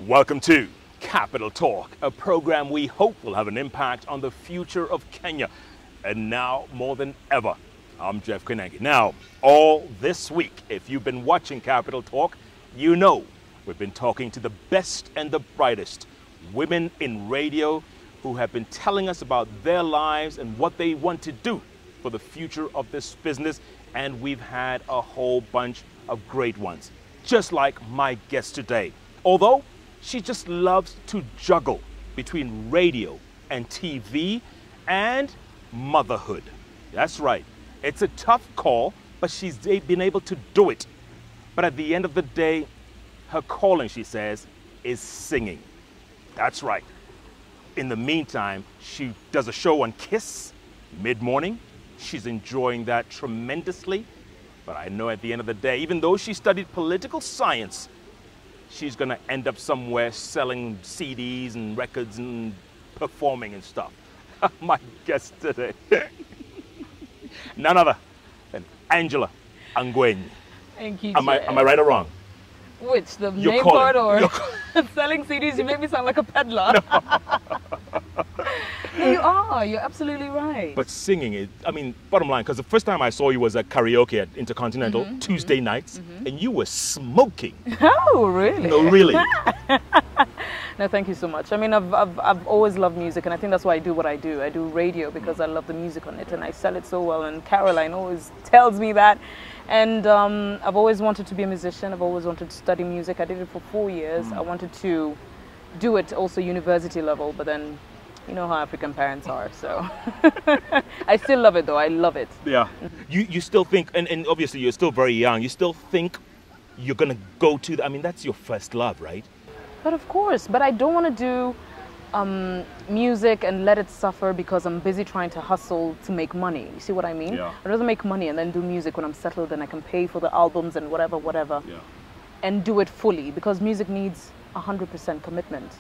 Welcome to Capital Talk, a program we hope will have an impact on the future of Kenya. And now more than ever, I'm Jeff Koinange. Now, all this week, if you've been watching Capital Talk, you know we've been talking to the best and the brightest women in radio who have been telling us about their lives and what they want to do for the future of this business. And we've had a whole bunch of great ones, just like my guest today. Although she just loves to juggle between radio and TV and motherhood. That's right. It's a tough call, but she's been able to do it. But at the end of the day, her calling, she says, is singing. That's right. In the meantime, she does a show on KISS mid-morning. She's enjoying that tremendously. But I know at the end of the day, even though she studied political science, she's going to end up somewhere selling CDs and records and performing and stuff. My guest today, none other than Angela Angwenyi. Thank you, Am I right or wrong? Which, the You're name calling. part or selling CDs? You make me sound like a peddler. No, you are. You're absolutely right. But singing, I mean, bottom line, because the first time I saw you was at karaoke at Intercontinental, Tuesday nights, and you were smoking. Oh, really? No, really. No, thank you so much. I mean, I've always loved music, and I think that's why I do what I do. I do radio because I love the music on it, and I sell it so well, and Caroline always tells me that. And I've always wanted to be a musician. I've always wanted to study music. I did it for 4 years. I wanted to do it also university level, but then you know how African parents are, so I still love it though. I love it. Yeah. You still think, and obviously you're still very young, you still think you're going to go to, I mean, that's your first love, right? But of course, but I don't want to do music and let it suffer because I'm busy trying to hustle to make money. You see what I mean? Yeah. I'd rather make money and then do music when I'm settled and I can pay for the albums and whatever, Yeah. and do it fully, because music needs 100% commitment.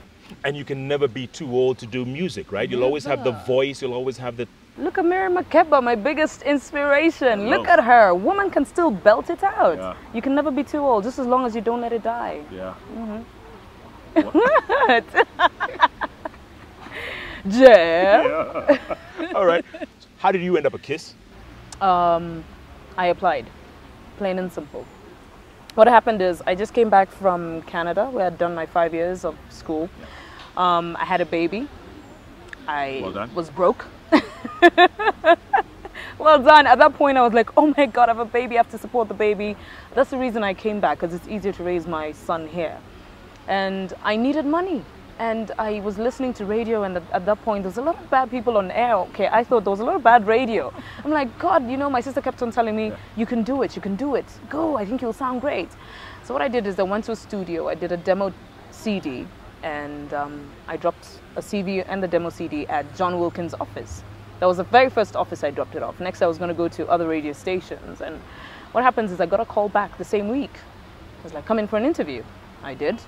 And you can never be too old to do music, right? You'll always have the voice, you'll always have the... Look at Mary Makeba, my biggest inspiration. Hello. Look at her. Woman can still belt it out. Yeah. You can never be too old, just as long as you don't let it die. Yeah. What? Jeff? Yeah. All right. How did you end up at KISS? I applied, plain and simple. What happened is I just came back from Canada where I'd done my 5 years of school. I had a baby. Well done. Was broke. Well done. At that point I was like, oh my God, I have a baby, I have to support the baby. That's the reason I came back, because it's easier to raise my son here. And I needed money. And I was listening to radio, and at that point there was a lot of bad people on air. Okay, I thought there was a lot of bad radio. I'm like, God, you know, my sister kept on telling me, you can do it, you can do it. Go, I think you'll sound great. So what I did is I went to a studio, I did a demo CD, and I dropped a CV and the demo CD at John Wilkins' office. That was the very first office I dropped it off. Next I was going to go to other radio stations. And what happens is I got a call back the same week. I was like, come in for an interview. I did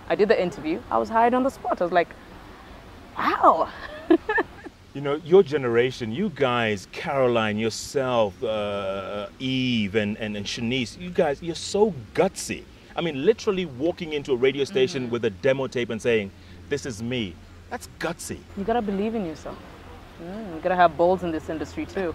the interview. I was hired on the spot. I was like, wow. You know, your generation, you guys, Caroline, yourself, Eve, and Shanice, you guys, you're so gutsy. I mean, literally walking into a radio station with a demo tape and saying, this is me. That's gutsy. You gotta believe in yourself. You gotta have balls in this industry too.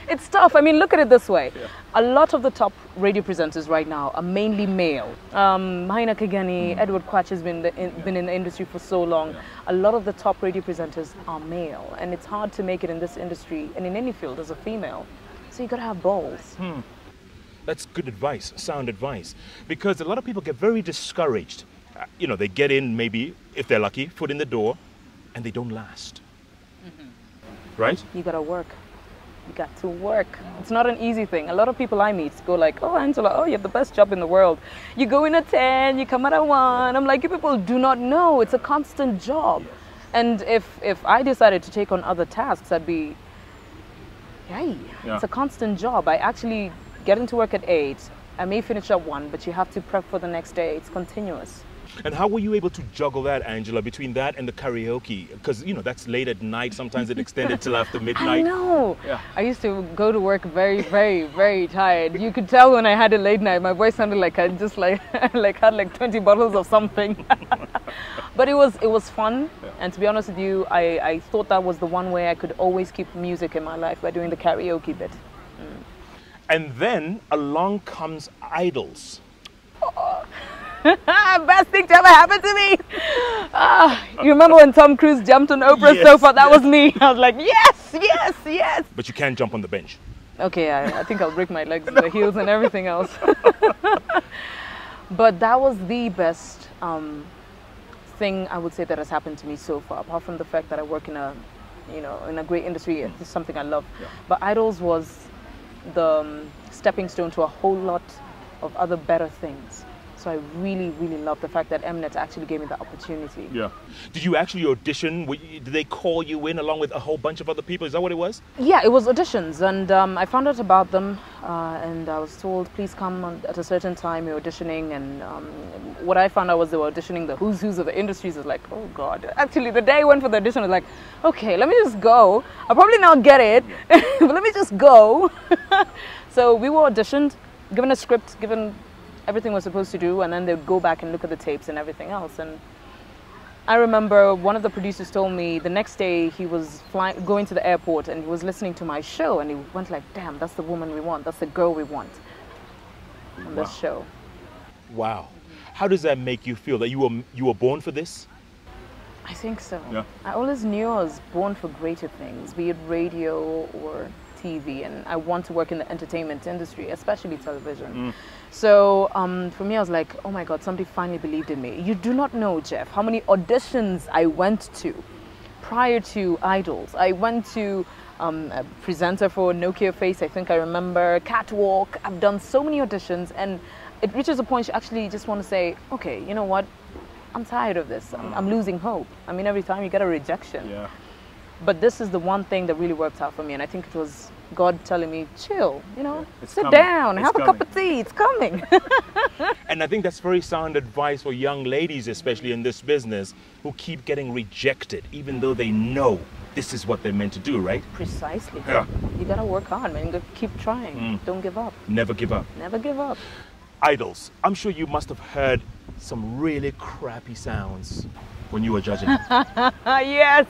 It's tough. I mean, look at it this way. Yeah. A lot of the top radio presenters right now are mainly male. Maina Kigani, Edward Quach has been in the industry for so long. Yeah. A lot of the top radio presenters are male, and it's hard to make it in this industry and in any field as a female. So you gotta have balls. That's good advice, sound advice, because a lot of people get very discouraged. You know, they get in, maybe, if they're lucky, foot in the door, and they don't last. Right? You gotta work. You got to work. It's not an easy thing. A lot of people I meet go like, oh, Angela, oh, you have the best job in the world. You go in at 10, you come out at 1. I'm like, you people do not know. It's a constant job. And if I decided to take on other tasks, I'd be, yay. Yeah. It's a constant job. I actually get into work at 8. I may finish at 1, but you have to prep for the next day. It's continuous. And how were you able to juggle that, Angela, between that and the karaoke? Because, you know, that's late at night. Sometimes it extended till after midnight. I know. Yeah. I used to go to work very, very, very tired. You could tell when I had a late night. My voice sounded like I just had like 20 bottles of something. But it was fun. Yeah. And to be honest with you, I thought that was the one way I could always keep music in my life, by doing the karaoke bit. And then along comes Idols. Best thing to ever happen to me. You remember when Tom Cruise jumped on Oprah's Yes, sofa? That yes. was me. I was like, yes, yes, yes. But you can't jump on the bench. Okay, I think I'll break my legs and the heels and everything else. But that was the best thing I would say that has happened to me so far, apart from the fact that I work in a, in a great industry. It's something I love. Yeah. But Idols was the stepping stone to a whole lot of other better things. So I really, really love the fact that Mnet actually gave me the opportunity. Yeah. Did you actually audition? Did they call you in along with a whole bunch of other people? Is that what it was? Yeah, it was auditions, and I found out about them, and I was told, please come at a certain time, you're auditioning, and what I found out was they were auditioning the who's of the industries. I was like, oh God. Actually, the day I went for the audition, I was like, okay, let me just go. I'll probably not get it, but let me just go. So we were auditioned, given a script, given everything was supposed to do, and then they'd go back and look at the tapes and everything else. And I remember one of the producers told me the next day he was going to the airport, and he was listening to my show, and he went like, damn, that's the woman we want, that's the girl we want on this show. Wow. How does that make you feel, that you were born for this? I think so. Yeah. I always knew I was born for greater things, be it radio or TV, and I want to work in the entertainment industry, especially television. So for me, I was like, oh my God, somebody finally believed in me. You do not know, Jeff, how many auditions I went to prior to Idols. I went to a presenter for Nokia Face, I think I remember, Catwalk. I've done so many auditions, and it reaches a point you actually just want to say, okay, you know what? I'm tired of this. I'm losing hope. I mean, every time you get a rejection. Yeah. But this is the one thing that really worked out for me, and I think it was God telling me, chill, sit coming. down, It's have coming. a cup of tea, it's coming. And I think that's very sound advice for young ladies, especially in this business, who keep getting rejected, even though they know this is what they're meant to do, right? Precisely. Yeah. You gotta work hard, man. You gotta keep trying. Don't give up. Never give up. Never give up. Idols. I'm sure you must have heard some really crappy sounds when you were judging. Yes.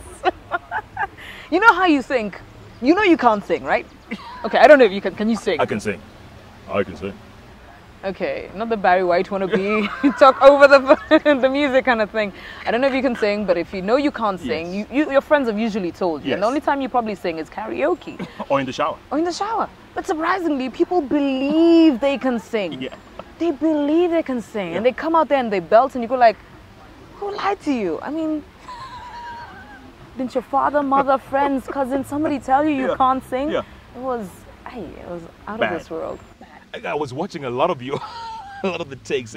You know how you think? You know you can't sing, right? Okay, I don't know if you can. Can you sing? I can sing. I can sing. Okay, not the Barry White wannabe, talk over the music kind of thing. I don't know if you can sing, but if you know you can't sing, Yes. your friends have usually told you. Yes. And the only time you probably sing is karaoke. Or in the shower. Or in the shower. But surprisingly, people believe they can sing. Yeah. They believe they can sing. Yeah. And they come out there and they belt, and you go like, who lied to you? I mean, didn't your father, mother, friends, cousins, somebody tell you you can't sing? Yeah. It was out Bad. of this world. I was watching a lot of you, a lot of the takes.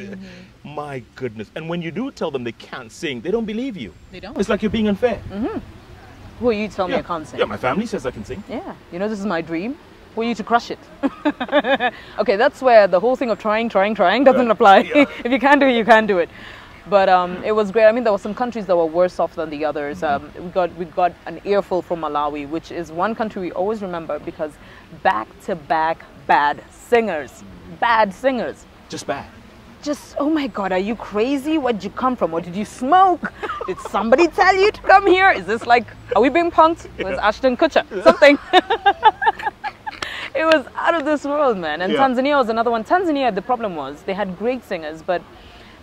My goodness. And when you do tell them they can't sing, they don't believe you. They don't. It's like you're being unfair. Who are you to tell me I can't sing? Yeah, my family says I can sing. Yeah, this is my dream. Who are you to crush it? Okay, that's where the whole thing of trying doesn't apply. Yeah. If you can do it, you can do it. But it was great. I mean, there were some countries that were worse off than the others. We got an earful from Malawi, which is one country we always remember because back-to-back bad singers. Bad singers. Just bad. Just, oh my God, are you crazy? Where'd you come from? Or did you smoke? Did somebody tell you to come here? Is this like, are we being punked? With Ashton Kutcher? Something. It was out of this world, man. And Tanzania was another one. Tanzania, the problem was they had great singers, but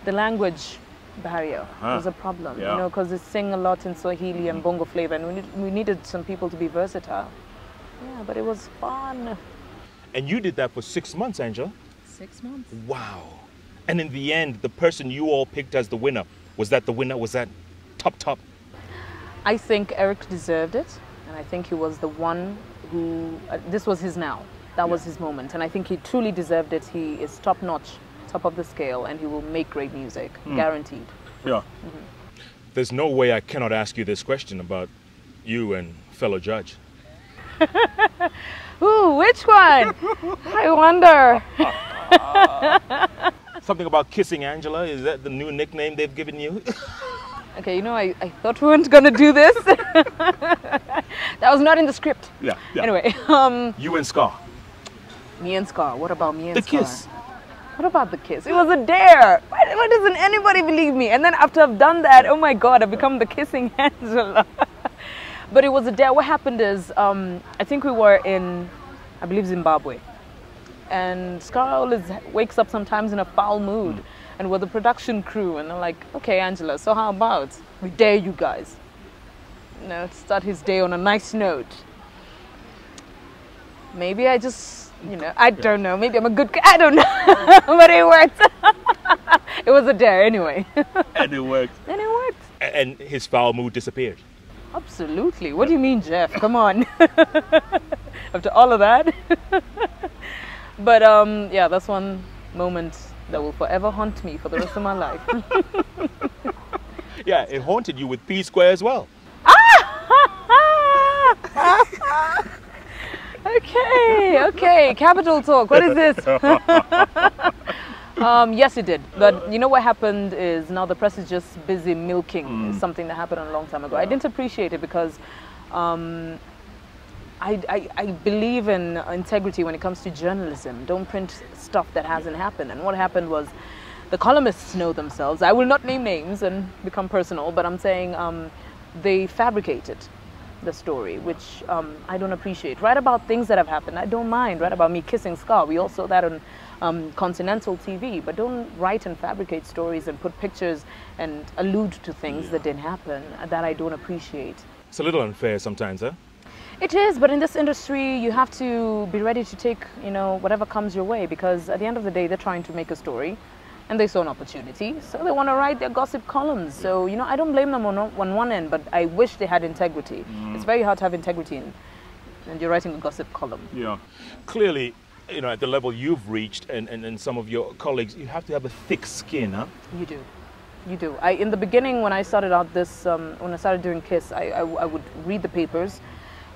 the language barrier was a problem, because they sing a lot in Swahili and Bongo flavor, and we needed some people to be versatile. Yeah, but it was fun. And you did that for 6 months, Angela. 6 months. Wow. And in the end, the person you all picked as the winner, was that the winner? Was that top? I think Eric deserved it, and I think he was the one who, this was his now. That was his moment, and I think he truly deserved it. He is top-notch, top of the scale, and he will make great music, guaranteed. Yeah. There's no way I cannot ask you this question about you and fellow judge. Ooh, which one? I wonder. Something about kissing Angela, is that the new nickname they've given you? Okay, you know, I thought we weren't going to do this. That was not in the script. Yeah. Anyway. You and Scar. Me and Scar. What about me and The Scar? kiss. What about the kiss? It was a dare. Why doesn't anybody believe me? And then after I've done that, oh my God, I've become the kissing Angela. But it was a dare. What happened is, I think we were in, I believe, Zimbabwe. And Scar always wakes up sometimes in a foul mood. And we're the production crew. And I'm like, okay, Angela, so how about we dare you guys? You know, to start his day on a nice note. Maybe I just, you know, I don't know. Maybe I'm a good, I don't know. But it worked. It was a dare anyway. And it worked. And it worked. And his foul mood disappeared. Absolutely. What do you mean, Jeff? Come on. After all of that. But yeah, that's one moment that will forever haunt me for the rest of my life. Yeah, it haunted you with P-Square as well. Okay, capital talk. What is this? Yes, it did. But you know what happened is now the press is just busy milking something that happened a long time ago. I didn't appreciate it because I believe in integrity when it comes to journalism. Don't print stuff that hasn't happened. And what happened was the columnists know themselves. I will not name names and become personal, but I'm saying they fabricated the story, which I don't appreciate. Write about things that have happened. I don't mind. Write about me kissing Scar. We all saw that on Continental TV. But don't write and fabricate stories and put pictures and allude to things that didn't happen. That I don't appreciate. It's a little unfair sometimes, huh? It is, but in this industry, you have to be ready to take, you know, whatever comes your way, because at the end of the day, they're trying to make a story, and they saw an opportunity, so they want to write their gossip columns. So, you know, I don't blame them on one end, but I wish they had integrity. It's very hard to have integrity, and you're writing a gossip column. Yeah. Clearly, you know, at the level you've reached, and some of your colleagues, you have to have a thick skin, huh? You do. You do. In the beginning, when I started out this, when I started doing KISS, I would read the papers.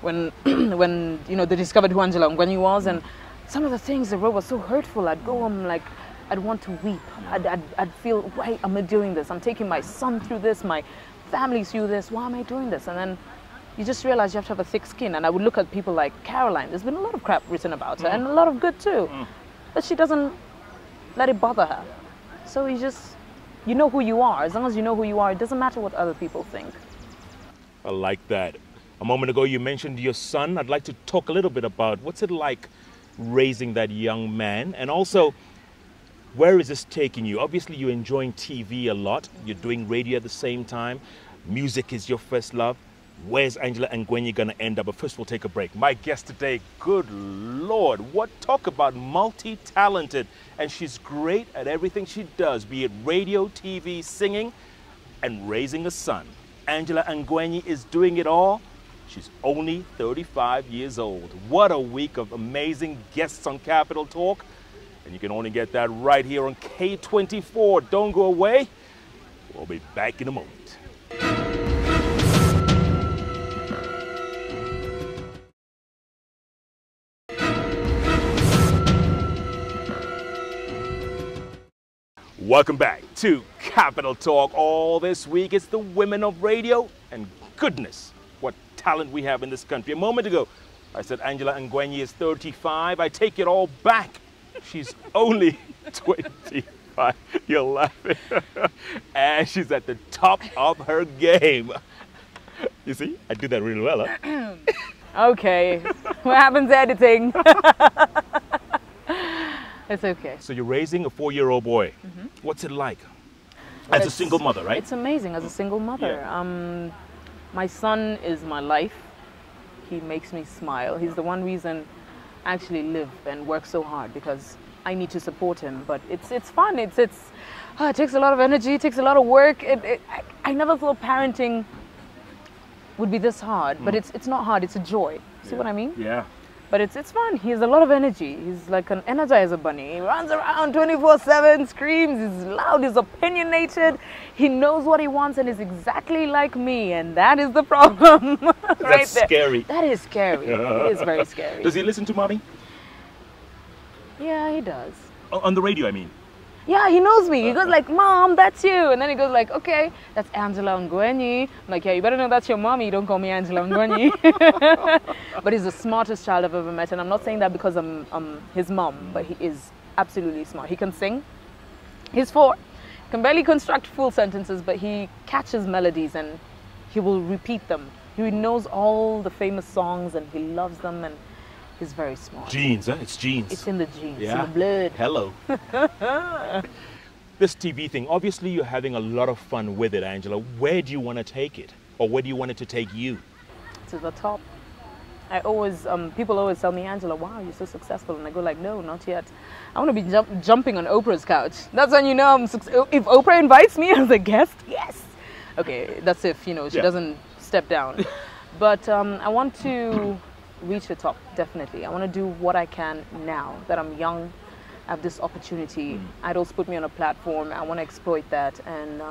When you know, they discovered who Angela Angwenyi was, and some of the things they wrote were so hurtful. I'd go home like, I'd want to weep. I'd feel, why am I doing this? I'm taking my son through this, my family through this. Why am I doing this? And then you just realize you have to have a thick skin. And I would look at people like Caroline. There's been a lot of crap written about her, and a lot of good too. But she doesn't let it bother her. So you know who you are. As long as you know who you are, it doesn't matter what other people think. I like that. A moment ago, you mentioned your son. I'd like to talk a little bit about what's it like raising that young man, and also where is this taking you? Obviously, you're enjoying TV a lot. You're doing radio at the same time. Music is your first love. Where's Angela Angwenyi going to end up? But first, we'll take a break. My guest today, good Lord, what talk about multi-talented, and she's great at everything she does, be it radio, TV, singing, and raising a son. Angela Angwenyi is doing it all. She's only 35 years old. What a week of amazing guests on Capital Talk. And you can only get that right here on K24. Don't go away. We'll be back in a moment. Welcome back to Capital Talk. All this week, it's the women of radio, and goodness, what talent we have in this country. A moment ago, I said Angela Angwenyi is 35. I take it all back. She's only 25. You're laughing. And she's at the top of her game. You see, I do that really well, huh? Okay. What happens to editing? It's okay. So you're raising a 4-year-old boy. What's it like? As a single mother, right? It's amazing as a single mother. Yeah. My son is my life. He makes me smile. He's the one reason I actually live and work so hard, because I need to support him. But it's fun. It takes a lot of energy. It takes a lot of work. I never thought parenting would be this hard, but it's not hard. It's a joy. See what I mean? Yeah. But it's fun. He has a lot of energy. He's like an Energizer bunny. He runs around 24/7, screams, he's loud, he's opinionated. He knows what he wants and is exactly like me. And that is the problem. Right That's there. Scary. That is scary. It is very scary. Does he listen to mommy? Yeah, he does. On the radio, I mean. Yeah, he knows me. He goes like, Mom, that's you. And then he goes like, okay, that's Angela Angwenyi. I'm like, yeah, you better know that's your mommy. Don't call me Angela Angwenyi. But he's the smartest child I've ever met. And I'm not saying that because I'm his mom, but he is absolutely smart. He can sing. He's 4. Can barely construct full sentences, but he catches melodies and he will repeat them. He knows all the famous songs and he loves them, and he's very smart. Genes, huh? It's genes. It's in the genes, Yeah. in the blood. Hello. This TV thing, obviously you're having a lot of fun with it, Angela. Where do you want to take it? Or where do you want it to take you? To the top. I always, people always tell me, Angela, wow, you're so successful. And I go like, no, not yet. I want to be jumping on Oprah's couch. That's when you know I'm successful. If Oprah invites me as a guest, yes. Okay, that's if, you know, she doesn't step down. But I want to reach the top, definitely. I want to do what I can now that I'm young. I have this opportunity. Idols put me on a platform. I want to exploit that. And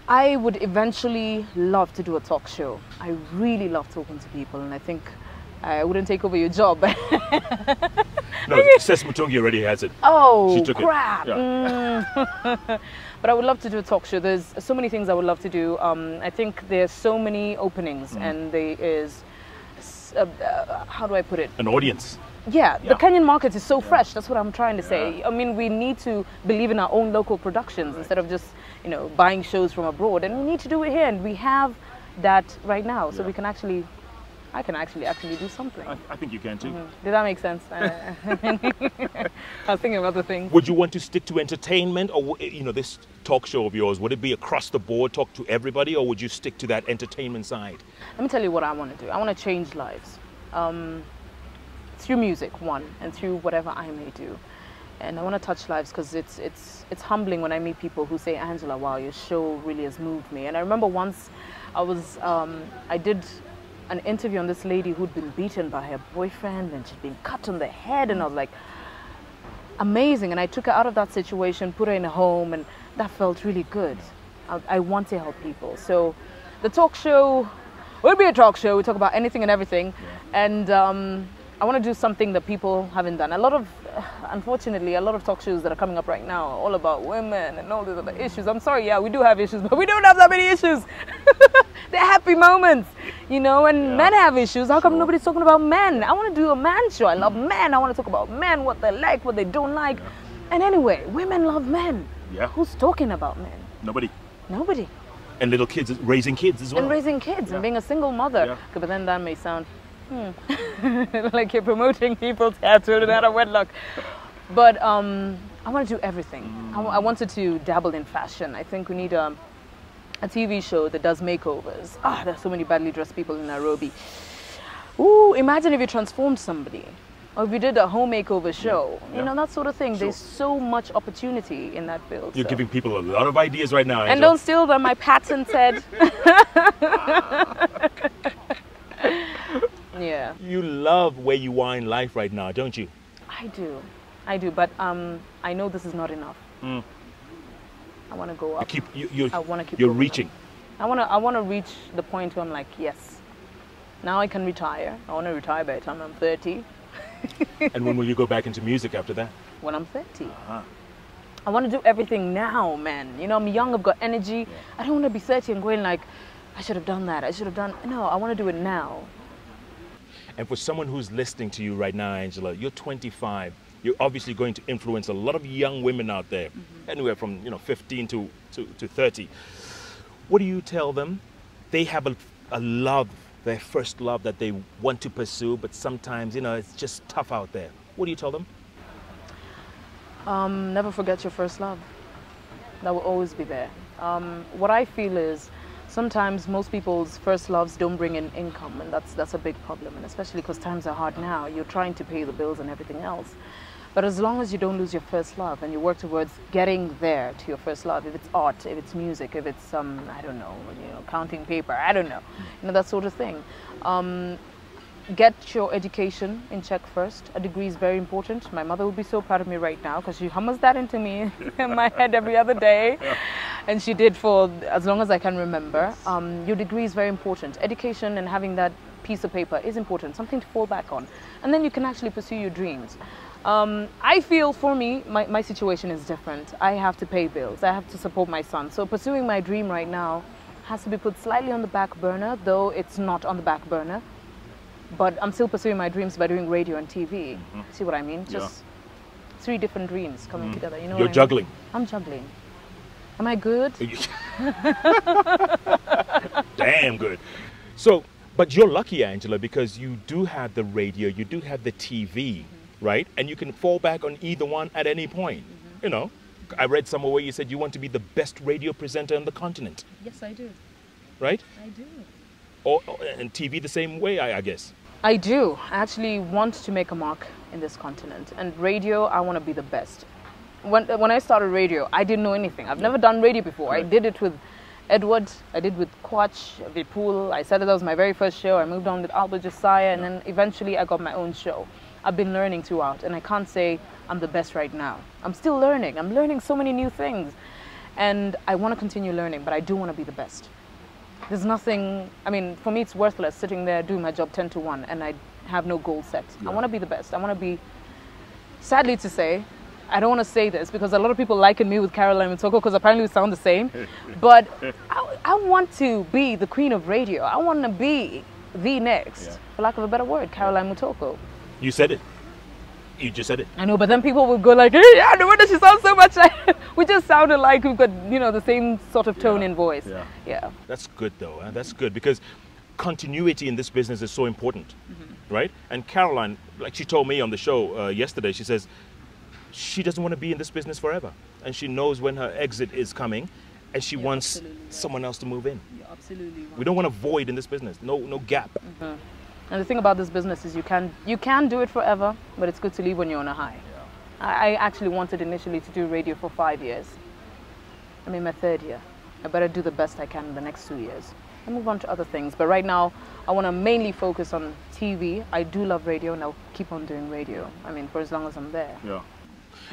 I would eventually love to do a talk show. I really love talking to people, and I think I wouldn't take over your job. No, Ses Mutungi already has it. Oh, she took crap. It. Yeah. But I would love to do a talk show. There's so many things I would love to do. I think there's so many openings, and there is, how do I put it? An audience. Yeah, the Kenyan market is so fresh. That's what I'm trying to say. I mean, we need to believe in our own local productions instead of just, you know, buying shows from abroad. And we need to do it here, and we have that right now. So we can actually, I can actually do something. I think you can too. Did that make sense? I was thinking of other things. Would you want to stick to entertainment, or, you know, this talk show of yours, would it be across the board, talk to everybody, or would you stick to that entertainment side? Let me tell you what I want to do. I want to change lives. Through music, one, and through whatever I may do. And I want to touch lives because it's humbling when I meet people who say, Angela, wow, your show really has moved me. And I remember once I did an interview on this lady who'd been beaten by her boyfriend and she'd been cut on the head, and I was like, amazing. And I took her out of that situation, put her in a home, and that felt really good. I want to help people. So the talk show will be a talk show. We talk about anything and everything. And I want to do something that people haven't done. Unfortunately, a lot of talk shows that are coming up right now are all about women and all these other issues. I'm sorry, yeah, we do have issues, but we don't have that many issues. They're happy moments, you know, and men have issues. How come nobody's talking about men? I want to do a man show. I love men. I want to talk about men, what they like, what they don't like. And anyway, women love men. Yeah. Who's talking about men? Nobody. Nobody. And little kids, raising kids as well. And raising kids and being a single mother. Yeah. Okay, but then that may sound like you're promoting people to have children out of wedlock. But I want to do everything. I wanted to dabble in fashion. I think we need a TV show that does makeovers. There's so many badly dressed people in Nairobi. Ooh, imagine if you transformed somebody. Or if you did a home makeover show. You know, that sort of thing. Sure. There's so much opportunity in that field. You're giving people a lot of ideas right now, Angela. And don't steal them, my patented. Yeah. You love where you are in life right now, don't you? I do, but I know this is not enough. I want to go up. I want to keep. You're reaching. I want to reach the point where I'm like, yes, now I can retire. I want to retire by the time I'm 30. And when will you go back into music after that? When I'm 30. I want to do everything now, man. You know, I'm young, I've got energy. Yeah. I don't want to be 30 and going like, I should have done that. I should have done. No, I want to do it now. And for someone who's listening to you right now, Angela, you're 25. You're obviously going to influence a lot of young women out there, anywhere from 15 to 30. What do you tell them? They have a love, their first love that they want to pursue, but sometimes it's just tough out there. What do you tell them? Never forget your first love. That will always be there. What I feel is, sometimes most people's first loves don't bring in income, and that's a big problem, and especially because times are hard now. You're trying to pay the bills and everything else. But as long as you don't lose your first love and you work towards getting there to your first love, if it's art, if it's music, if it's I don't know, counting paper, I don't know, that sort of thing. Get your education in check first. A degree is very important. My mother will be so proud of me right now because she hammers that into me in my head every other day. And she did for as long as I can remember. Your degree is very important. Education and having that piece of paper is important, something to fall back on. And then you can actually pursue your dreams. I feel for me, my situation is different. I have to pay bills. I have to support my son. So pursuing my dream right now has to be put slightly on the back burner, though it's not on the back burner. But I'm still pursuing my dreams by doing radio and TV. See what I mean? Just three different dreams coming together. You know, you're juggling. I'm juggling. Am I good? Damn good. So, but you're lucky, Angela, because you do have the radio, you do have the TV, right? And you can fall back on either one at any point. You know, I read somewhere where you said you want to be the best radio presenter on the continent. Yes, I do. Right? I do. And TV the same way, I guess. I do. I actually want to make a mark in this continent. And radio, I want to be the best. When I started radio, I didn't know anything. I've never done radio before. Right. I did it with Edward, I did with Quach, Vipul. I said that was my very first show. I moved on with Albert Josiah, and then eventually I got my own show. I've been learning throughout, and I can't say I'm the best right now. I'm still learning. I'm learning so many new things. And I want to continue learning, but I do want to be the best. There's nothing, I mean, for me it's worthless sitting there doing my job 10 to 1 and I have no goal set. I want to be the best. I want to be, sadly to say, I don't want to say this because a lot of people liken me with Caroline Mutoko because apparently we sound the same. But I want to be the queen of radio. I want to be the next, for lack of a better word, Caroline Mutoko. You said it. You just said it. I know, but then people would go like, hey, yeah, no wonder she sounds so much like... We just sounded like we've got, you know, the same sort of tone in voice. Yeah. That's good though. That's good because continuity in this business is so important, right? And Caroline, like she told me on the show yesterday, she says she doesn't want to be in this business forever. And she knows when her exit is coming and she wants someone else to move in. You're absolutely right. We don't want a void in this business, no gap. And the thing about this business is you can do it forever, but it's good to leave when you're on a high. I actually wanted initially to do radio for 5 years. I'm in my 3rd year. I better do the best I can in the next 2 years. And move on to other things. But right now, I want to mainly focus on TV. I do love radio and I'll keep on doing radio. I mean, for as long as I'm there. Yeah.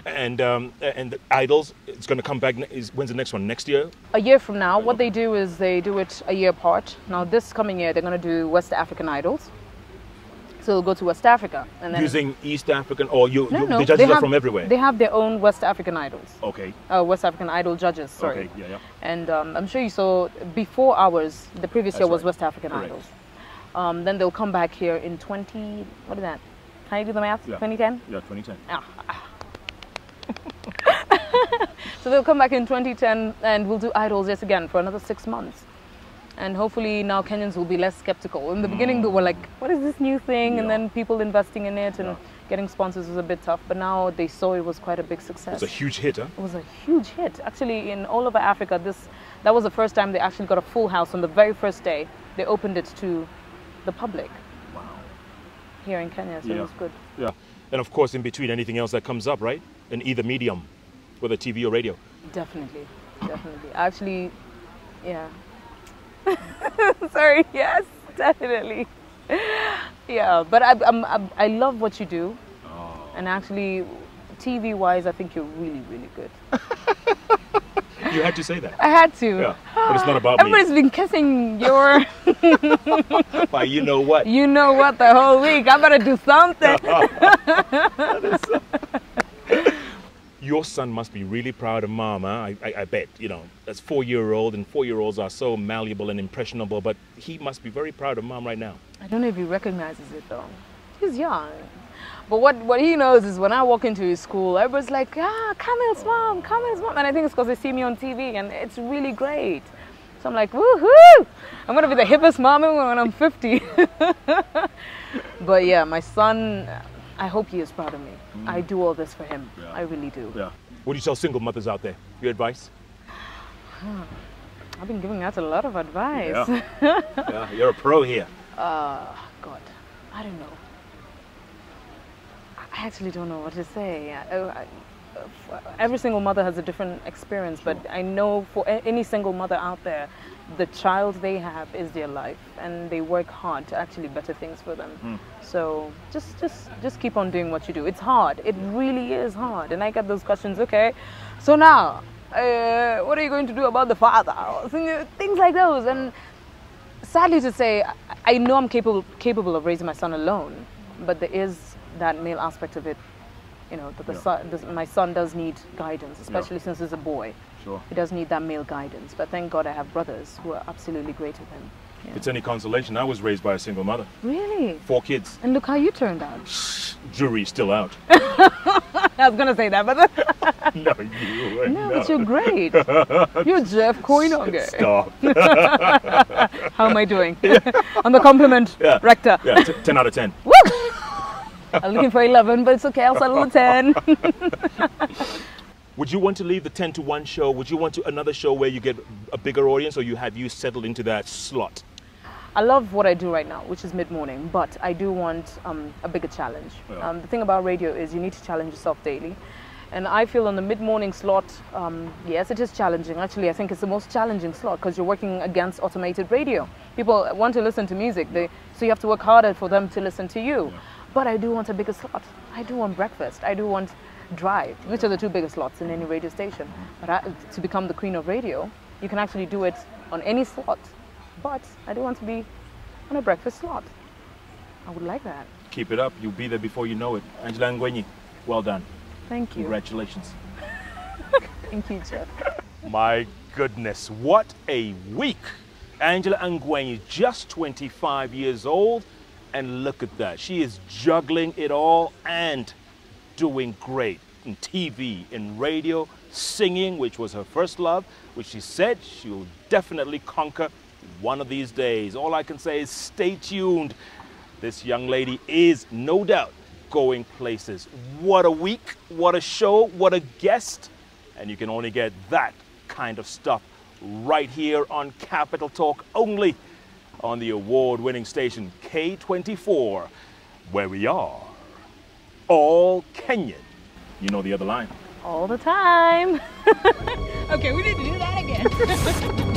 And the Idols, it's going to come back, when's the next one? Next year? A year from now. What they do is they do it a year apart. Now this coming year, they're going to do West African Idols. So they'll go to West Africa. And then using East African, or the judges are from everywhere? They have their own West African Idols. Okay. West African Idol judges, sorry. Okay, yeah. And I'm sure you saw before ours, the previous year was West African Idols. Then they'll come back here in what is that? Can you do the math? 2010? Yeah, 2010. So they'll come back in 2010 and we'll do Idols yet again for another 6 months. And hopefully now Kenyans will be less skeptical. In the beginning they were like, what is this new thing? And then people investing in it and getting sponsors was a bit tough. But now they saw it was quite a big success. It was a huge hit, huh? It was a huge hit. Actually, in all over Africa, that was the first time they actually got a full house on the very first day. They opened it to the public. Wow. Here in Kenya, so it was good. Yeah. And of course, in between, anything else that comes up, right? In either medium, whether TV or radio. Definitely. Actually, yeah. Sorry, yes, definitely. Yeah, but I love what you do. And actually, TV-wise, I think you're really, really good. You had to say that. I had to. Yeah, but it's not about Everybody's been kissing your... Why, you know what? You know what the whole week. I better do something. Your son must be really proud of Mom, huh? I bet, you know, that's 4-year-old, and 4-year-olds are so malleable and impressionable, but he must be very proud of Mom right now. I don't know if he recognizes it though. He's young. But what he knows is when I walk into his school, everybody's like, Camille's mom. And I think it's because they see me on TV and it's really great. So I'm like, woohoo! I'm going to be the hippest mom when I'm 50. But yeah, my son, I hope he is proud of me. I do all this for him. Yeah. I really do. Yeah. What do you tell single mothers out there? Your advice? I've been giving out a lot of advice. Yeah, you're a pro here. God, I don't know. I actually don't know what to say. Every single mother has a different experience, but I know for any single mother out there, the child they have is their life, and they work hard to actually better things for them. So just keep on doing what you do. It's hard. It really is hard. And I get those questions. Okay, so now what are you going to do about the father? Things like those. And sadly to say, I know I'm capable of raising my son alone, but there is that male aspect of it you know, that my son does need guidance, especially since he's a boy. Sure. He does need that male guidance. But thank God I have brothers who are absolutely great with him. Yeah. If it's any consolation, I was raised by a single mother. Really? 4 kids. And look how you turned out. Jury's still out. I was going to say that, but... No, you ain't. No, but you're great. You're Jeff Koinange. Stop. How am I doing? On the compliment, Rector. Yeah, 10 out of 10. Woo! I'm looking for 11, but it's okay. I'll settle a 10. Would you want to leave the 10 to 1 show? Would you want to another show where you get a bigger audience, or have you settled into that slot? I love what I do right now, which is mid-morning, but I do want a bigger challenge. Yeah. The thing about radio is you need to challenge yourself daily. And I feel on the mid-morning slot, yes, it is challenging. Actually, I think it's the most challenging slot because you're working against automated radio. People want to listen to music, so you have to work harder for them to listen to you. Yeah. But I do want a bigger slot. I do want breakfast. I do want drive, which are the 2 biggest slots in any radio station. But to become the queen of radio, you can actually do it on any slot. But I do want to be on a breakfast slot. I would like that. Keep it up. You'll be there before you know it. Angela Angwenyi, well done. Thank you. Congratulations. Thank you, Jeff. My goodness, what a week. Angela Angwenyi, just 25 years old, and look at that. She is juggling it all and doing great in TV, in radio, singing, which was her first love, which she said she'll definitely conquer one of these days. All I can say is stay tuned. This young lady is no doubt going places. What a week, what a show, what a guest. And you can only get that kind of stuff right here on Capital Talk, only on the award-winning station K24, where we are all Kenyan. You know the other line. All the time. Okay, we need to do that again.